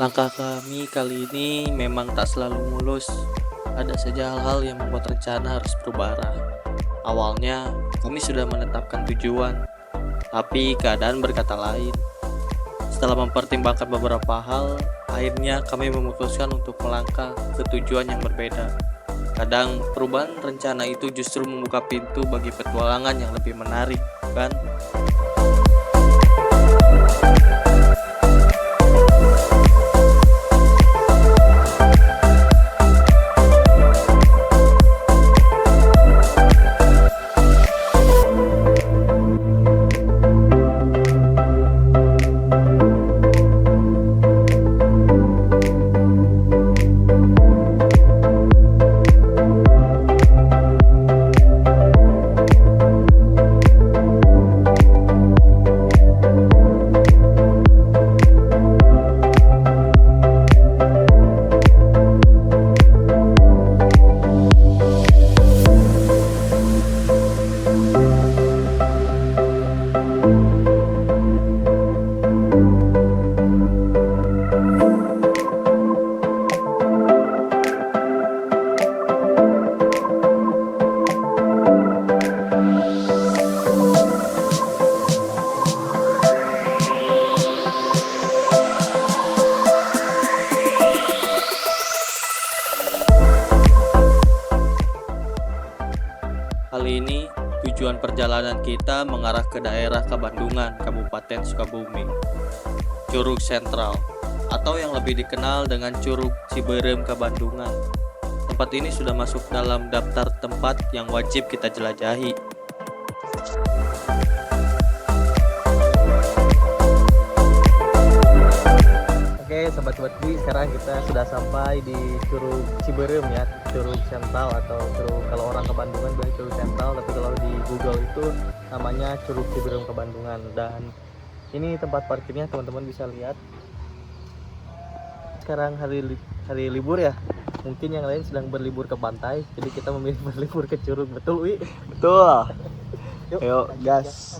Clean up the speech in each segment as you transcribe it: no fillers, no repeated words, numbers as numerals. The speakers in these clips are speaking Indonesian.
Langkah kami kali ini memang tak selalu mulus. Ada saja hal-hal yang membuat rencana harus berubah arah. Awalnya, kami sudah menetapkan tujuan, tapi keadaan berkata lain. Setelah mempertimbangkan beberapa hal, akhirnya kami memutuskan untuk melangkah ke tujuan yang berbeda. Kadang perubahan rencana itu justru membuka pintu bagi petualangan yang lebih menarik, kan? Kali ini, tujuan perjalanan kita mengarah ke daerah Kabandungan, Kabupaten Sukabumi. Curug Sentral, atau yang lebih dikenal dengan Curug Ciberem Kabandungan. Tempat ini sudah masuk dalam daftar tempat yang wajib kita jelajahi. Oke, sobat-sobat Bi, sekarang kita sudah sampai di Curug Ciberem ya, Curug Sentral atau Curug, kalau orang Kabandungan bilang Curug Sentral, tapi kalau di Google itu namanya Curug Ciberem Kabandungan. Dan ini tempat parkirnya, teman-teman bisa lihat. Sekarang hari libur ya, mungkin yang lain sedang berlibur ke pantai, jadi kita memilih berlibur ke Curug, betul Wi? Betul. Yuk, Yuk, gas.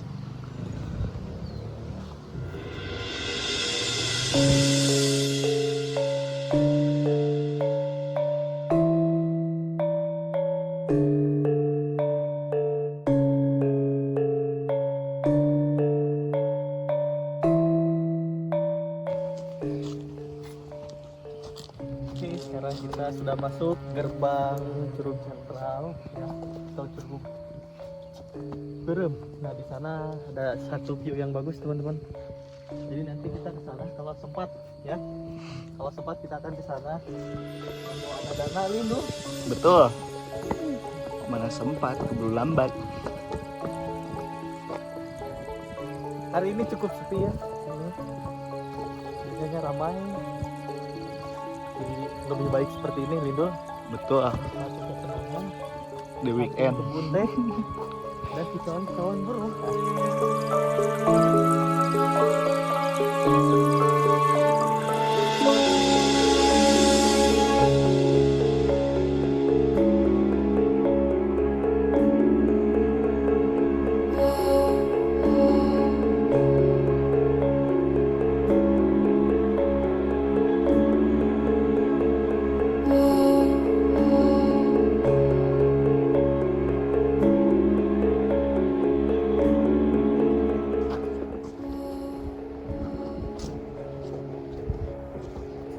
Oke, sekarang kita sudah masuk gerbang Curug Sentral ya, atau Curug Ciberem. Nah, di sana ada satu view yang bagus, teman-teman. Jadi nanti kita ke sana kalau sempat ya. Kalau sempat kita akan ke sana. Kalau ada dana lindu. Betul. Mana sempat, keburu lambat. Hari ini cukup sepi ya. Biasanya ramai. Jadi lebih baik seperti ini, Lindo. Betul. Masuk ke tenangan Di weekend. kebun teh dan kawan-kawan burung.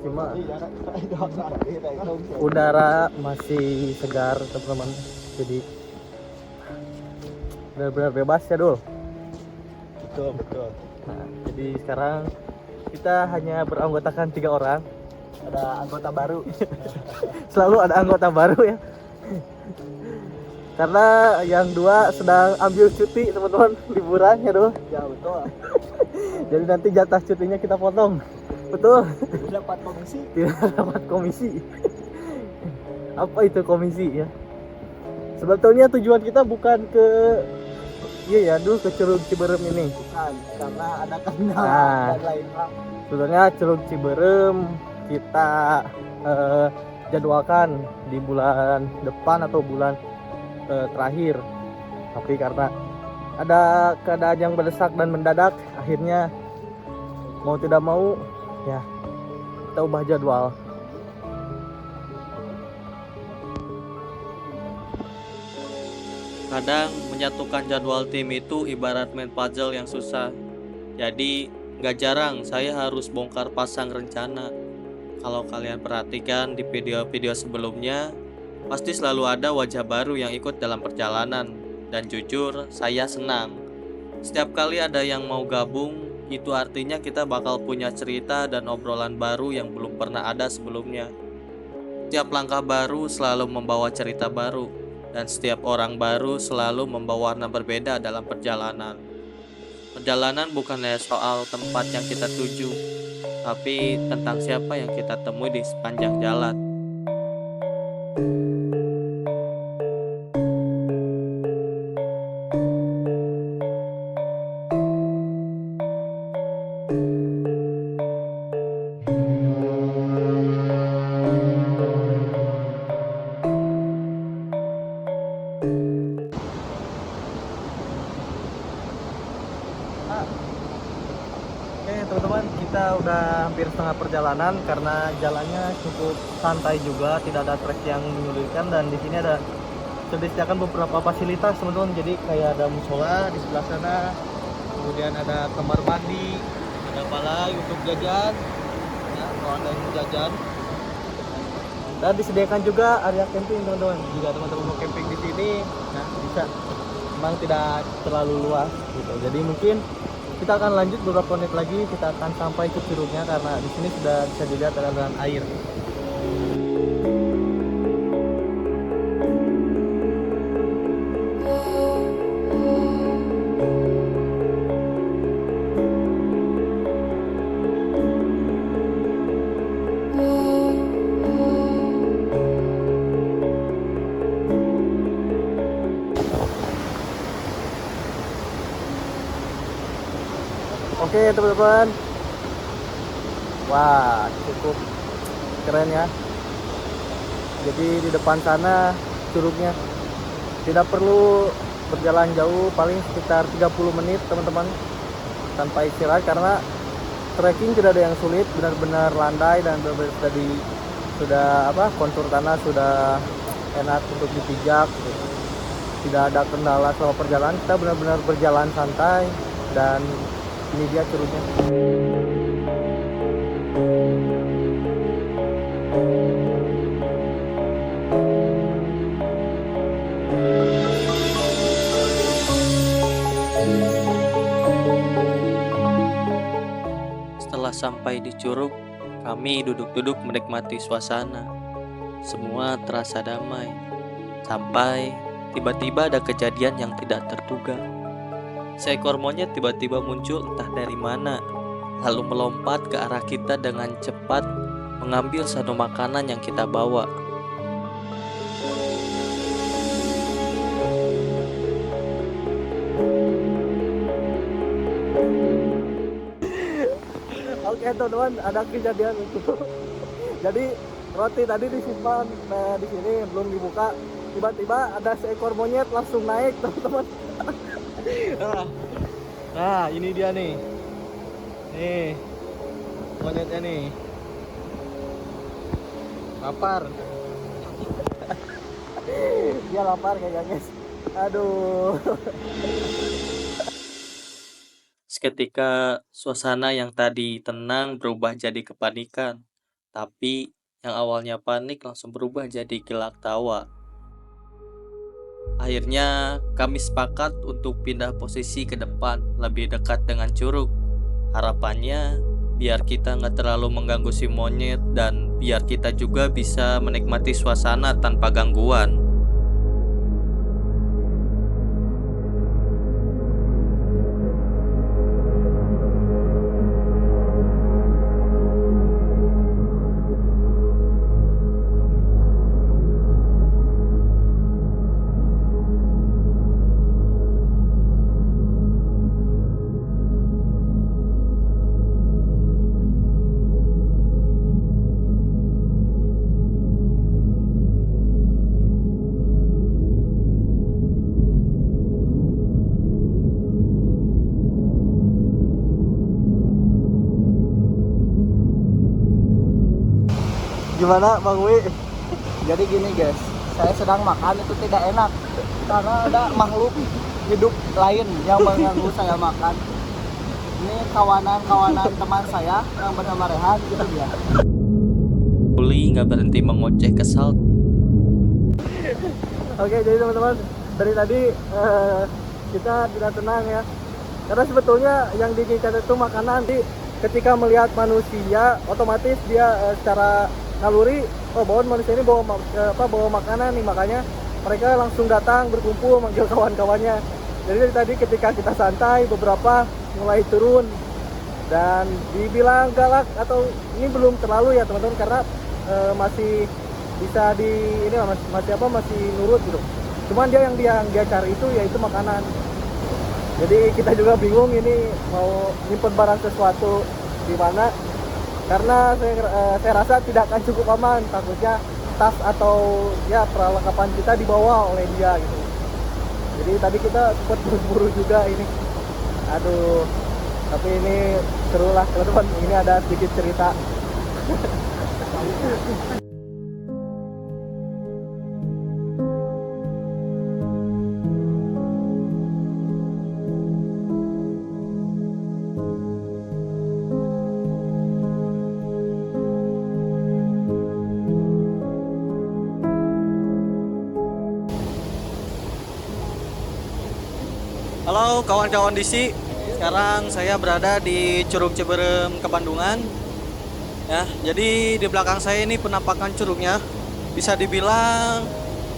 Cuma udara masih segar, teman-teman. Jadi benar-benar bebas ya, Dul. Betul. Nah, jadi sekarang kita hanya beranggotakan 3 orang. Ada anggota baru. Selalu ada anggota baru ya. Karena yang 2 sedang ambil cuti, teman-teman, liburan ya, Dul. Ya, betul. Jadi nanti jatah cutinya kita potong. Betul. Dapat komisi. Tidak dapat komisi. Apa itu komisi ya? Sebetulnya tujuan kita bukan ke iya ya, dulu ke Curug Ciberem ini. Bukan, karena ada kendala Nah. dan lain hal. Sebetulnya Curug Ciberem kita jadwalkan di bulan depan atau bulan terakhir. Tapi karena ada keadaan yang mendesak dan mendadak, akhirnya mau tidak mau ya kita ubah jadwal. Kadang menyatukan jadwal tim itu ibarat main puzzle yang susah. Jadi nggak jarang saya harus bongkar pasang rencana. Kalau kalian perhatikan di video-video sebelumnya, pasti selalu ada wajah baru yang ikut dalam perjalanan. Dan jujur, saya senang. Setiap kali ada yang mau gabung, itu artinya kita bakal punya cerita dan obrolan baru yang belum pernah ada sebelumnya. Setiap langkah baru selalu membawa cerita baru, dan setiap orang baru selalu membawa warna berbeda dalam perjalanan. Perjalanan bukannya soal tempat yang kita tuju, tapi tentang siapa yang kita temui di sepanjang jalan. Oke teman-teman, kita udah hampir setengah perjalanan karena jalannya cukup santai juga, tidak ada trek yang menyulitkan, dan di sini ada disediakan beberapa fasilitas teman-teman. Jadi kayak ada musola di sebelah sana, kemudian ada kamar mandi, ada apa lagi untuk jajan, ya kalau ada yang mau jajan. Dan disediakan juga area camping teman-teman. Jika teman-teman mau camping di sini, nah bisa. Memang tidak terlalu luas gitu. Jadi mungkin kita akan lanjut beberapa menit lagi, kita akan sampai ke Curugnya karena di sini sudah bisa dilihat ada aliran air. Oke teman-teman, wah cukup keren ya. Jadi di depan sana curugnya, tidak perlu berjalan jauh, paling sekitar 30 menit teman-teman tanpa istirahat, karena trekking tidak ada yang sulit, benar-benar landai dan benar-benar sudah kontur tanah sudah enak untuk dipijak gitu. Tidak ada kendala selama perjalanan, kita benar-benar berjalan santai, dan ini dia curugnya. Setelah sampai di Curug, kami duduk-duduk menikmati suasana. Semua terasa damai. Sampai tiba-tiba ada kejadian yang tidak terduga. Seekor monyet tiba-tiba muncul entah dari mana, lalu melompat ke arah kita dengan cepat, mengambil satu makanan yang kita bawa. Oke teman-teman, ada kejadian itu. Jadi roti tadi disimpan di sini belum dibuka, tiba-tiba ada seekor monyet langsung naik teman-teman. Nah ini dia nih monyetnya nih, lapar. Dia lapar kayaknya guys. Aduh. Seketika suasana yang tadi tenang berubah jadi kepanikan, tapi yang awalnya panik langsung berubah jadi gelak tawa. Akhirnya kami sepakat untuk pindah posisi ke depan, lebih dekat dengan curug. Harapannya biar kita nggak terlalu mengganggu si monyet, dan biar kita juga bisa menikmati suasana tanpa gangguan. Gimana Bang Wi? Jadi gini guys, saya sedang makan itu tidak enak karena ada makhluk hidup lain yang mengganggu saya makan. Ini kawanan-kawanan teman saya yang bernama Rehan, itu dia. Ruli nggak berhenti mengoceh kesal. Oke, jadi teman-teman, dari tadi kita tidak tenang ya. Karena sebetulnya yang diinginkan itu makanan. Ketika melihat manusia, otomatis dia secara naluri, oh bahwa manusia ini bawa makanan nih, makanya mereka langsung datang berkumpul manggil kawan-kawannya. Jadi dari tadi ketika kita santai, beberapa mulai turun dan dibilang galak atau ini belum terlalu ya teman-teman, karena masih bisa masih nurut gitu. Cuman yang dia cari itu yaitu makanan. Jadi kita juga bingung ini mau nyimpen barang sesuatu di mana, karena saya rasa tidak akan cukup aman, takutnya tas atau ya perlengkapan kita dibawa oleh dia gitu. Jadi tadi kita sempat buru-buru juga ini. Aduh, tapi ini seru lah teman-teman, ini ada sedikit cerita. Halo kawan-kawan DC, sekarang saya berada di Curug Ciberem, Kebandungan. Ya, jadi di belakang saya ini penampakan curugnya. Bisa dibilang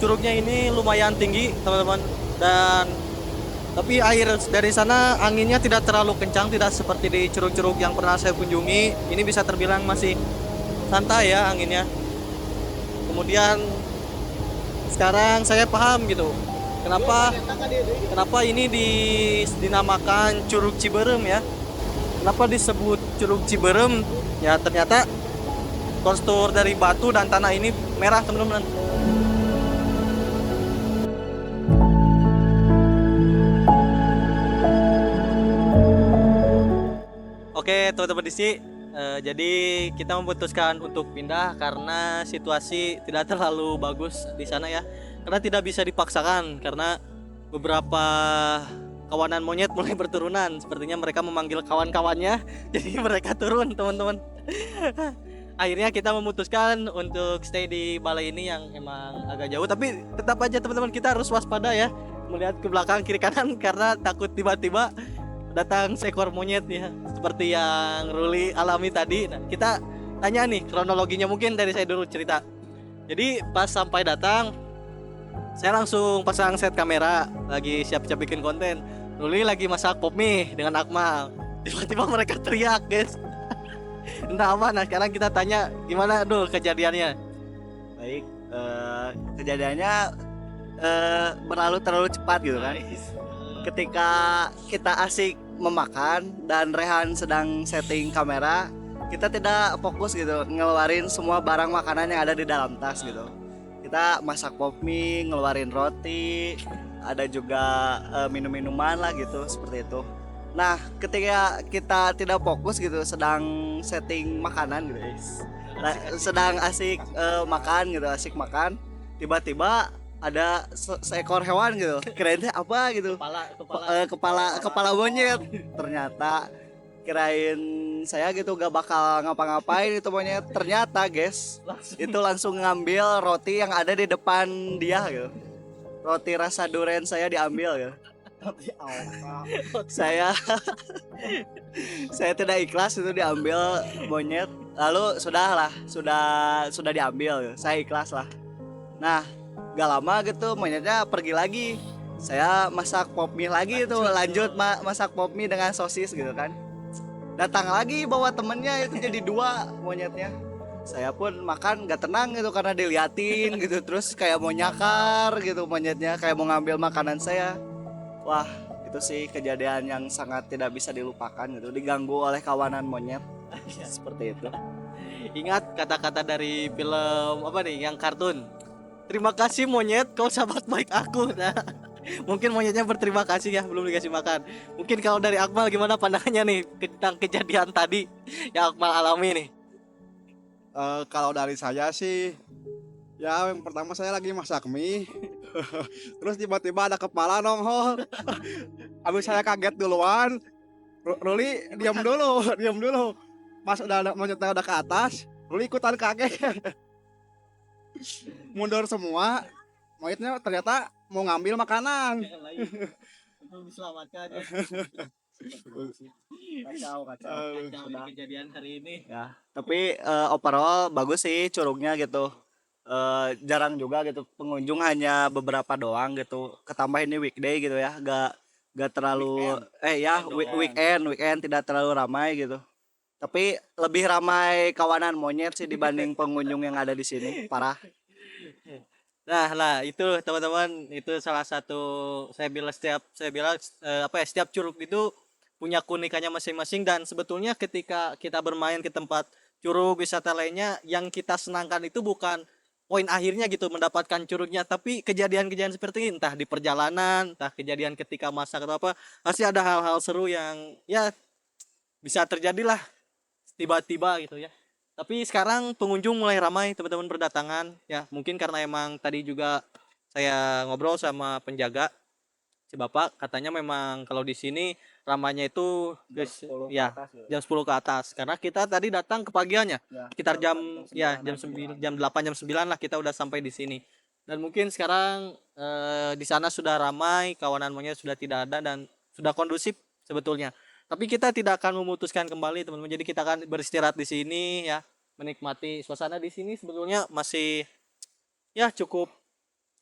curugnya ini lumayan tinggi, teman-teman. Tapi air dari sana anginnya tidak terlalu kencang, tidak seperti di curug-curug yang pernah saya kunjungi. Ini bisa terbilang masih santai ya anginnya. Kemudian sekarang saya paham gitu. Kenapa ini dinamakan Curug Ciberem ya? Kenapa disebut Curug Ciberem? Ya ternyata tekstur dari batu dan tanah ini merah teman-teman. Oke teman-teman di sini, jadi kita memutuskan untuk pindah karena situasi tidak terlalu bagus di sana ya. Karena tidak bisa dipaksakan, karena beberapa kawanan monyet mulai berturunan. Sepertinya mereka memanggil kawan-kawannya, jadi mereka turun teman-teman. Akhirnya kita memutuskan untuk stay di balai ini yang emang agak jauh, tapi tetap aja teman-teman kita harus waspada ya, melihat ke belakang kiri kanan karena takut tiba-tiba datang seekor monyet ya, seperti yang Ruli alami tadi. Nah, kita tanya nih kronologinya, mungkin dari saya dulu cerita. Jadi pas sampai datang, saya langsung pasang set kamera, lagi siap-siap bikin konten. Ruli lagi masak pop mie dengan Akmal. Tiba-tiba mereka teriak guys. Entah apa. Nah sekarang kita tanya gimana dulu kejadiannya. Baik, kejadiannya berlalu terlalu cepat gitu kan. Ketika kita asik memakan dan Rehan sedang setting kamera, kita tidak fokus gitu ngeluarin semua barang makanan yang ada di dalam tas gitu. Kita masak pop mie, ngeluarin roti, ada juga minum-minuman lah gitu, seperti itu. Nah ketika kita tidak fokus gitu, sedang setting makanan gitu guys, sedang asik makan gitu, asik makan, tiba-tiba ada seekor hewan gitu, kirain apa gitu, kepala monyet. Ternyata kirain saya gitu gak bakal ngapa-ngapain itu monyet. Ternyata guys, itu langsung ngambil roti yang ada di depan dia gitu. Roti rasa durian saya diambil gitu. saya tidak ikhlas itu diambil monyet. Lalu sudah diambil gitu. Saya ikhlas lah. Nah gak lama gitu monyetnya pergi lagi. Saya masak pop mie lagi itu, lanjut masak pop mie dengan sosis gitu kan. Datang lagi bawa temennya, itu jadi 2 monyetnya. Saya pun makan gak tenang gitu karena diliatin gitu, terus kayak mau nyakar gitu monyetnya, kayak mau ngambil makanan saya. Wah itu sih kejadian yang sangat tidak bisa dilupakan gitu, diganggu oleh kawanan monyet. Seperti itu. Ingat kata-kata dari film apa nih yang kartun, terima kasih monyet, kau sahabat baik aku. Nah, mungkin monyetnya berterima kasih ya, belum dikasih makan. Mungkin kalau dari Akmal gimana pandangannya nih tentang kejadian tadi yang Akmal alami nih? Kalau dari saya sih, ya yang pertama saya lagi masak mie, terus tiba-tiba ada kepala nongol. Abis saya kaget duluan, Ruli diam dulu, diam dulu. Pas monyetnya udah ke atas, Ruli ikutan kaget. Mundur semua, monyetnya ternyata mau ngambil makanan. Untuk diselamatkan ya. Kacau ini kejadian hari ini. Ya, tapi overall bagus sih curugnya gitu. Jarang juga gitu pengunjung, hanya beberapa doang gitu. Ketambah ini weekday gitu ya, gak terlalu weekend tidak terlalu ramai gitu. Tapi lebih ramai kawanan monyet sih dibanding pengunjung yang ada di sini. Parah. Nah, itu teman-teman, itu salah satu saya bilang setiap curug itu punya keunikannya masing-masing, dan sebetulnya ketika kita bermain ke tempat curug wisata lainnya, yang kita senangkan itu bukan poin akhirnya gitu mendapatkan curugnya, tapi kejadian-kejadian seperti ini, entah di perjalanan, entah kejadian ketika masak atau apa, pasti ada hal-hal seru yang ya bisa terjadi lah tiba-tiba gitu ya. Tapi sekarang pengunjung mulai ramai teman-teman berdatangan ya, mungkin karena emang tadi juga saya ngobrol sama penjaga, si bapak katanya memang kalau di sini ramainya itu jam 10 ke atas, karena kita tadi datang ke pagiannya sekitar jam 9, jam 8, jam 9 lah kita udah sampai di sini. Dan mungkin sekarang di sana sudah ramai, kawanan monyet sudah tidak ada dan sudah kondusif sebetulnya. Tapi kita tidak akan memutuskan kembali teman-teman. Jadi kita akan beristirahat di sini ya, menikmati suasana di sini. Sebetulnya masih ya cukup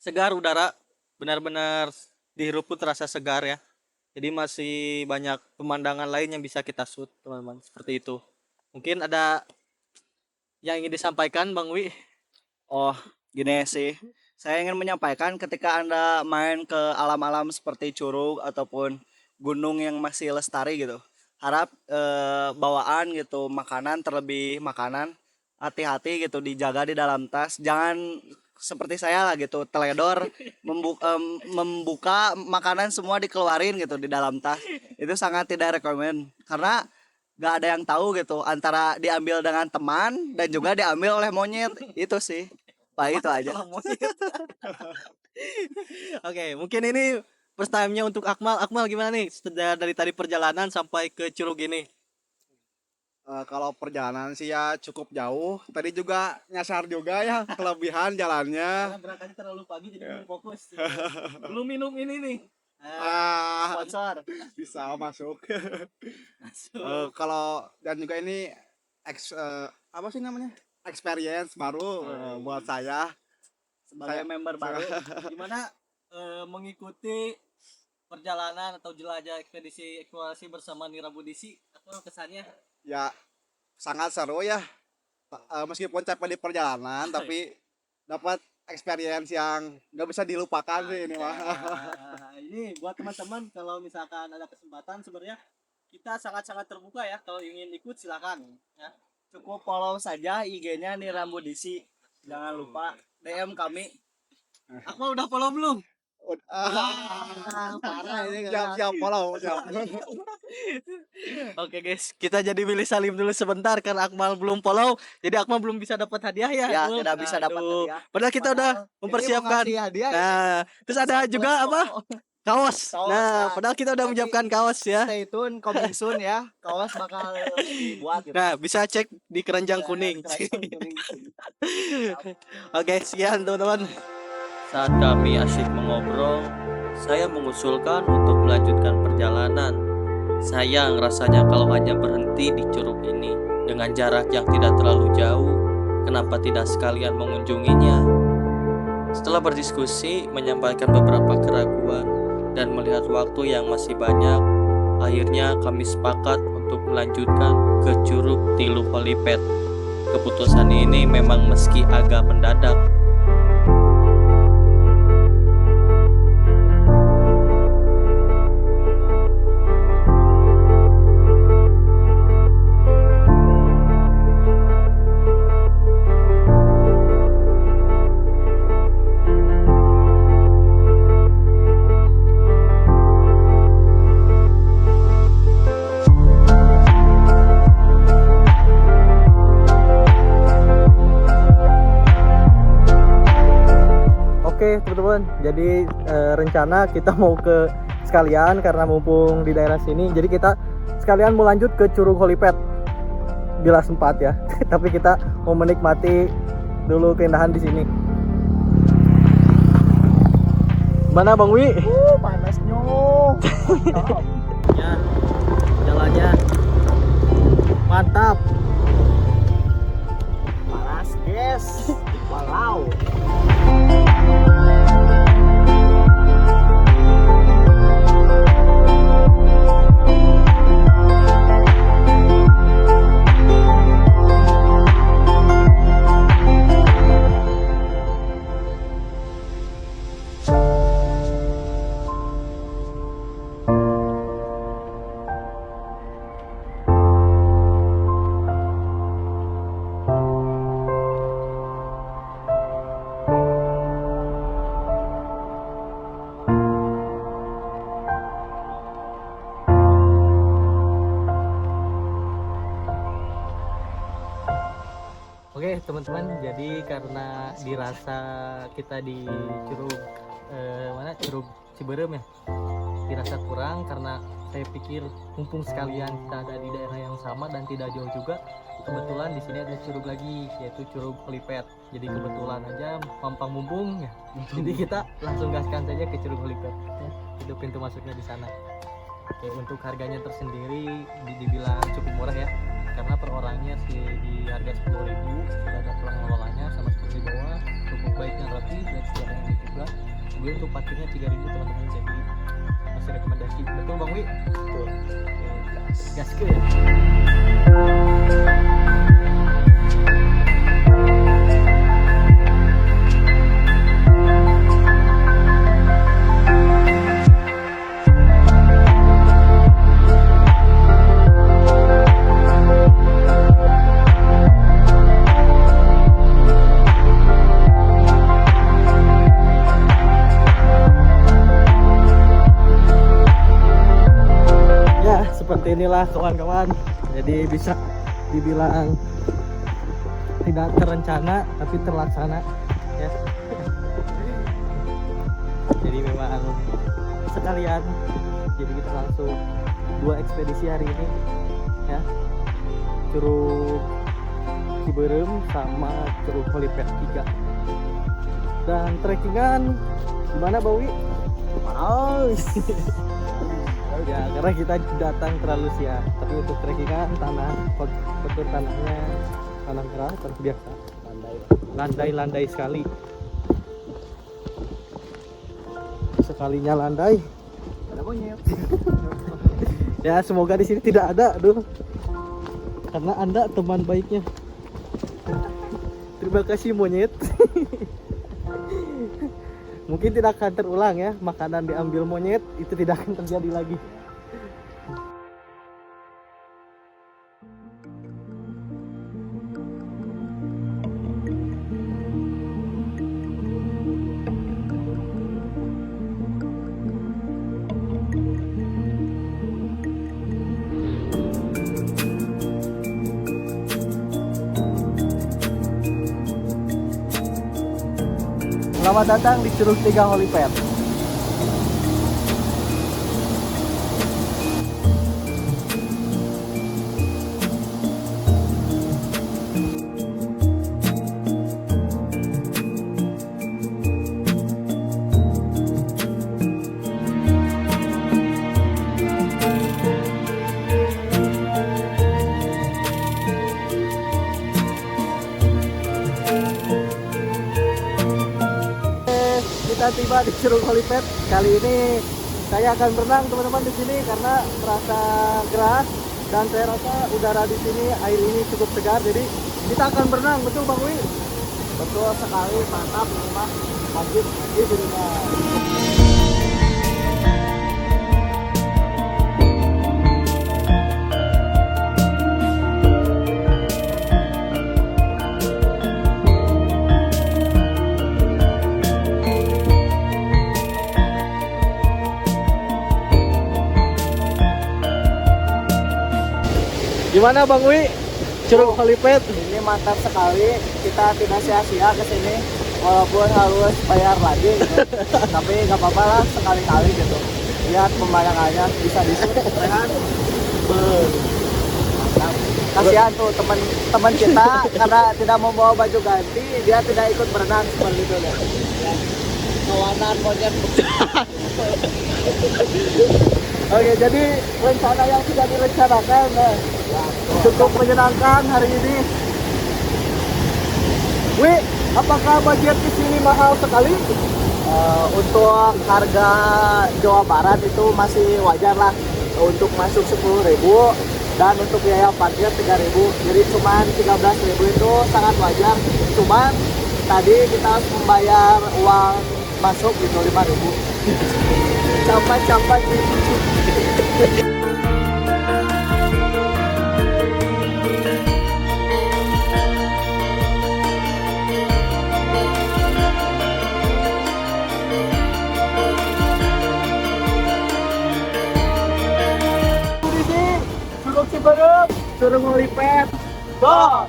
segar udara, benar-benar dihirup pun terasa segar ya. Jadi masih banyak pemandangan lain yang bisa kita shoot teman-teman, seperti itu. Mungkin ada yang ingin disampaikan Bang Wi? Oh, gini sih. Saya ingin menyampaikan ketika Anda main ke alam-alam seperti curug ataupun gunung yang masih lestari gitu, harap bawaan gitu makanan, terlebih makanan, hati-hati gitu, dijaga di dalam tas. Jangan seperti saya lah gitu, teledor membuka makanan semua dikeluarin gitu di dalam tas. Itu sangat tidak rekomen, karena gak ada yang tahu gitu antara diambil dengan teman dan juga diambil oleh monyet. Itu sih Pak, itu aja. Oke, mungkin ini first time-nya untuk Akmal. Akmal gimana nih dari tadi perjalanan sampai ke curug ini? Kalau perjalanan sih ya cukup jauh. Tadi juga nyasar juga ya kelebihan jalannya. Berangkatnya terlalu pagi jadi belum fokus. Belum minum ini nih. Sponsor. Bisa masuk. Kalau dan juga ini apa sih namanya? Experience baru buat saya. Sebagai member baru. Gimana mengikuti perjalanan atau jelajah ekspedisi eksplorasi bersama Nira Budisi? Apa kesannya? Ya sangat seru ya. Meskipun capek di perjalanan tapi dapat experience yang nggak bisa dilupakan sih ini mah. Ini buat teman-teman, kalau misalkan ada kesempatan, sebenarnya kita sangat-sangat terbuka ya, kalau ingin ikut silakan ya. Cukup follow saja IG-nya Nira Budisi. Jangan lupa DM kami. Akmal udah follow belum? Parah ini. Siap follow siap. Oke guys, kita jadi pilih salim dulu sebentar karena Akmal belum follow. Jadi Akmal belum bisa dapat hadiah ya. Ya, Akmal. tidak bisa dapat Aduh. hadiah. Padahal kita udah mempersiapkan. Nah, terus ada juga apa? Kaos. Nah, padahal kita udah menyiapkan kaos ya. Stay tune, coming soon ya. Kaos bakal dibuat gitu. Nah, bisa cek di keranjang kuning. Oke, sekian teman-teman. Saat kami asyik mengobrol, saya mengusulkan untuk melanjutkan perjalanan. Sayang rasanya kalau hanya berhenti di curug ini dengan jarak yang tidak terlalu jauh. Kenapa tidak sekalian mengunjunginya? Setelah berdiskusi, menyampaikan beberapa keraguan, dan melihat waktu yang masih banyak, akhirnya kami sepakat untuk melanjutkan ke Curug Tilu Holipet. Keputusan ini memang meski agak mendadak, teman-teman. Jadi rencana kita mau ke sekalian karena mumpung di daerah sini. Jadi kita sekalian mau lanjut ke Curug Holipet bila sempat ya. Tapi kita mau menikmati dulu keindahan di sini. Mana Bang Wi? Panasnya. Ya, jalannya mantap. Panas, guys. Walau. Oke teman-teman, jadi karena dirasa kita di Curug Curug Ciberem ya, dirasa kurang karena saya pikir mumpung sekalian kita ada di daerah yang sama dan tidak jauh juga, kebetulan di sini ada curug lagi yaitu Curug Holipet. Jadi kebetulan aja pampang mumpung ya. Jadi kita langsung gaskan saja ke Curug Holipet. Ya, itu pintu masuknya di sana. Oke, untuk harganya tersendiri dibilang cukup murah ya. Karena per orangnya sih di harga 10.000, sudah ada tulang ngelolanya sama seperti di bawah, cukup baik dan rapi dan sejarah ini juga. Kemudian untuk parkirnya 3.000 teman-teman, jadi masih rekomendasi. Betul Bang Wi? Betul. Gas ke ya. Seperti inilah kawan-kawan, jadi bisa dibilang tidak terencana tapi terlaksana ya. Jadi memang sekalian, jadi kita langsung 2 ekspedisi hari ini ya, Curug Ciberem sama Curug Holipet 3. Dan trekkingan gimana Bawi? Panas. Ya karena kita datang terlalu siang, tapi untuk trekkingan kontur tanahnya tanah keras terus biasa, landai sekali. Sekalinya landai Ada monyet. ya, semoga di sini tidak ada, aduh, karena Anda teman baiknya. Terima kasih monyet. Mungkin tidak akan terulang ya, makanan diambil monyet itu tidak akan terjadi lagi. Selamat datang di Curug 3 Holipet. Kita tiba di Curug Holipet. Kali ini saya akan berenang teman-teman di sini karena merasa gerah dan saya rasa udara di sini, air ini cukup segar, jadi kita akan berenang. Betul Bang Wi? Betul sekali, mantap memang. Wajib di rumah. Gimana Bang Wi? Curug Holipet? Ini mantap sekali. Kita tidak sia-sia ke sini. walaupun harus bayar lagi gitu. Tapi nggak apa-apa lah sekali-kali gitu. Lihat pemandangannya bisa disut rehan. Mantap. Kasihan tuh teman kita karena tidak membawa baju ganti, dia tidak ikut berenang seperti itu ya. Kawanan monyet. Oke, jadi rencana yang sudah direncanakan cukup menyenangkan hari ini. Wi, apakah budget di sini mahal sekali? Untuk harga Jawa Barat itu masih wajar lah. Untuk masuk 10.000 dan untuk biaya parkir 3.000. Jadi cuman 13.000 itu sangat wajar. Cuman tadi kita harus membayar uang masuk gitu 5.000. Campak gitu. Duduk Ciberem, suruh ngelipet. Go!